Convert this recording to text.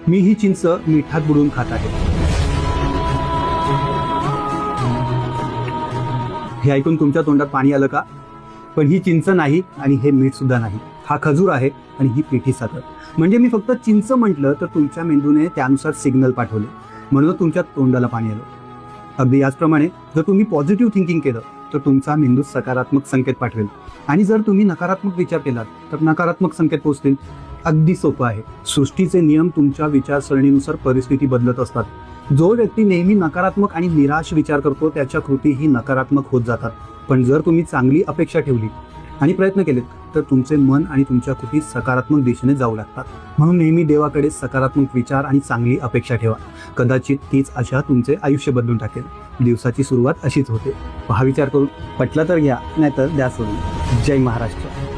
मी ही चिंच मिठात बुडवून खात आहे. हे ऐकून तुमच्या तोंडात पाणी आलं का? पण ही चिंच नाही आणि हे मीठ सुद्धा नाही. हा खजूर आहे आणि ही पिठी साखर. म्हणजे मी फक्त चिंच म्हटलं तर तुमच्या मेंदूने त्यानुसार सिग्नल पाठवले, म्हणून तुमच्या तोंडाला पाणी आलं. अगदी याचप्रमाणे जर तुम्ही पॉझिटिव्ह थिंकिंग केलं तर तुमचा मेंदू सकारात्मक संकेत पाठवेल, आणि जर तुम्ही नकारात्मक विचार केलात तर नकारात्मक संकेत पोहोचतील. अगदी सोपं आहे. सृष्टीचे नियम तुमच्या विचारसरणीनुसार परिस्थिती बदलत असतात. जो व्यक्ती नेहमी नकारात्मक आणि निराश विचार करतो त्याच्या कृतीही नकारात्मक होत जातात. पण जर तुम्ही चांगली अपेक्षा ठेवली आणि प्रयत्न केलेत तर तुमचे मन आणि तुमच्या कृती सकारात्मक दिशेने जाऊ लागतात. म्हणून नेहमी देवाकडे सकारात्मक विचार आणि चांगली अपेक्षा ठेवा. कदाचित तीच आशा तुमचे आयुष्य बदलून टाकेल. दिवसाची सुरुवात अशीच होते. हा विचार करून पटला तर घ्या, नाहीतर द्या सोडून. जय महाराष्ट्र.